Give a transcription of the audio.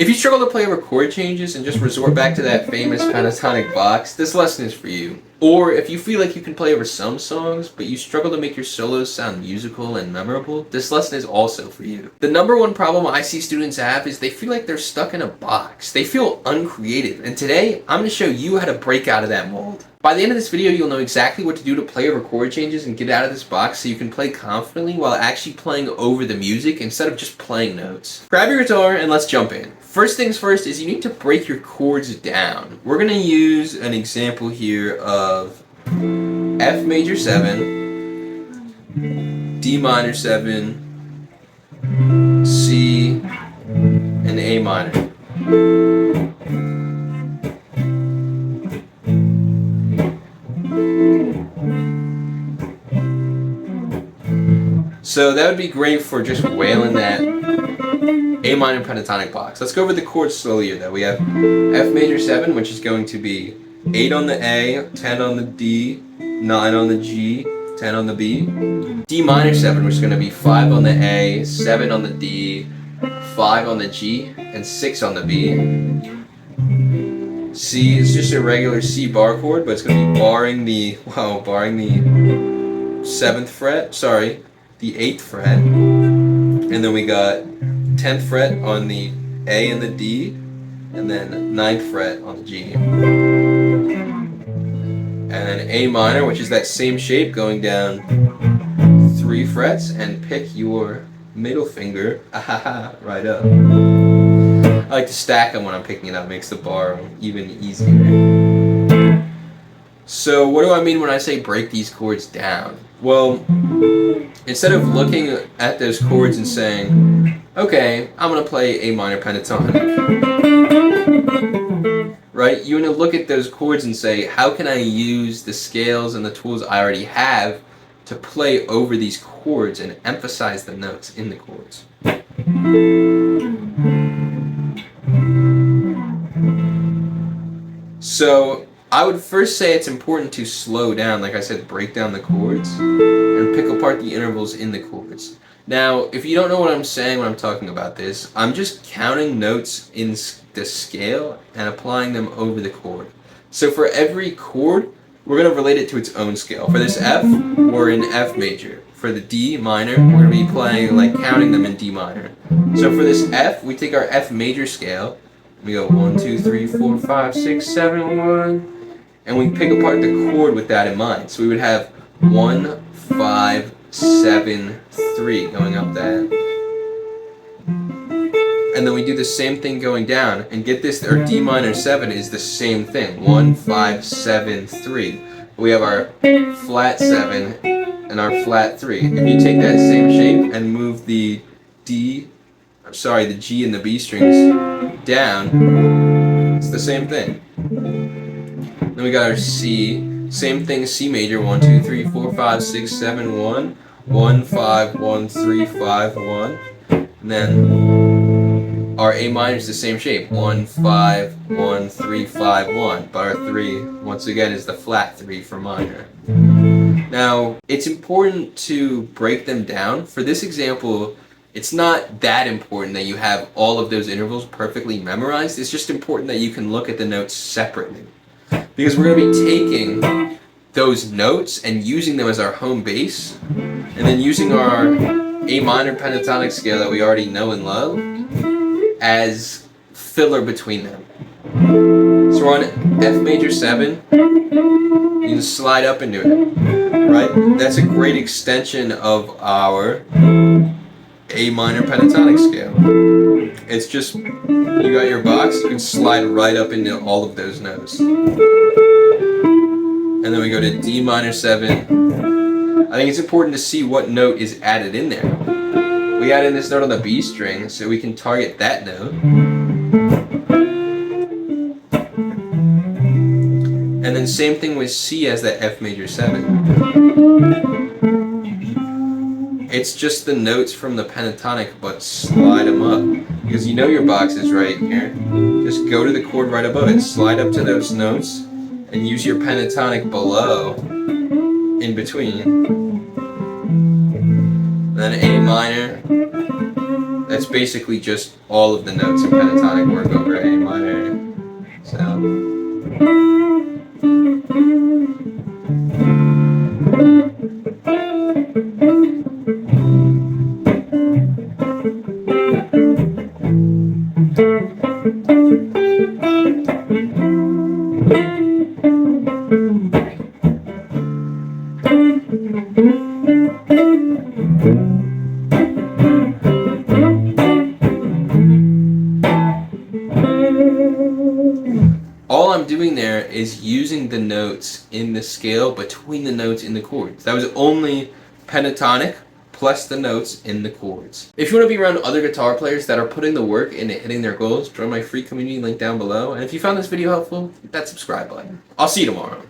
If you struggle to play over chord changes and just resort back to that famous pentatonic box, this lesson is for you. Or if you feel like you can play over some songs, but you struggle to make your solos sound musical and memorable, this lesson is also for you. The number one problem I see students have is they feel like they're stuck in a box. They feel uncreative, and today I'm going to show you how to break out of that mold. By the end of this video, you'll know exactly what to do to play over chord changes and get out of this box so you can play confidently while actually playing over the music instead of just playing notes. Grab your guitar and let's jump in. First things first is you need to break your chords down. We're going to use an example here of F major 7, D minor 7, C, and A minor. So that would be great for just wailing that A minor pentatonic box. Let's go over the chords slowly here though. We have F major 7, which is going to be 8 on the A, 10 on the D, 9 on the G, 10 on the B. D minor 7, which is going to be 5 on the A, 7 on the D, 5 on the G, and 6 on the B. C is just a regular C bar chord, but it's going to be barring the 7th fret, the 8th fret. And then we got 10th fret on the A and the D, and then 9th fret on the G. And then A minor, which is that same shape going down 3 frets, and pick your middle finger right up. I like to stack them when I'm picking it up, makes the bar even easier. So what do I mean when I say break these chords down? Well, instead of looking at those chords and saying, okay, I'm going to play A minor pentatonic, right? You want to look at those chords and say, how can I use the scales and the tools I already have to play over these chords and emphasize the notes in the chords? So I would first say it's important to slow down, like I said, break down the chords and pick apart the intervals in the chords. Now, if you don't know what I'm saying when I'm talking about this, I'm just counting notes in the scale and applying them over the chord. So for every chord, we're going to relate it to its own scale. For this F, we're in F major. For the D minor, we're going to be playing, like counting them in D minor. So for this F, we take our F major scale. We go 1, 2, 3, 4, 5, 6, 7, 1. And we pick apart the chord with that in mind. So we would have 1, 5, 7, 3 going up that. And then we do the same thing going down. And get this, our D minor 7 is the same thing. 1, 5, 7, 3. We have our flat 7 and our flat 3. If you take that same shape and move the G and the B strings down, it's the same thing. Then we got our C, same thing, C major, 1, 2, 3, 4, 5, 6, 7, 1, 1, 5, 1, 3, 5, 1, and then our A minor is the same shape, 1, 5, 1, 3, 5, 1, but our 3, once again, is the flat 3 for minor. Now, it's important to break them down. For this example, it's not that important that you have all of those intervals perfectly memorized. It's just important that you can look at the notes separately. Because we're going to be taking those notes and using them as our home base, and then using our A minor pentatonic scale that we already know and love as filler between them. So we're on F major 7, you can slide up into it, right? That's a great extension of our A minor pentatonic scale. It's just, you got your box, you can slide right up into all of those notes. And then we go to D minor 7. I think it's important to see what note is added in there. We add in this note on the B string, so we can target that note. And then same thing with C as that F major 7. It's just the notes from the pentatonic, but slide them up. Because you know your box is right here. Just go to the chord right above it, slide up to those notes, and use your pentatonic below, in between. Then A minor, That's basically just all of the notes in pentatonic work over A minor. So. All I'm doing there is using the notes in the scale between the notes in the chords. That was only pentatonic plus the notes in the chords. If you want to be around other guitar players that are putting the work into hitting their goals, join my free community link down below. And if you found this video helpful, hit that subscribe button. I'll see you tomorrow.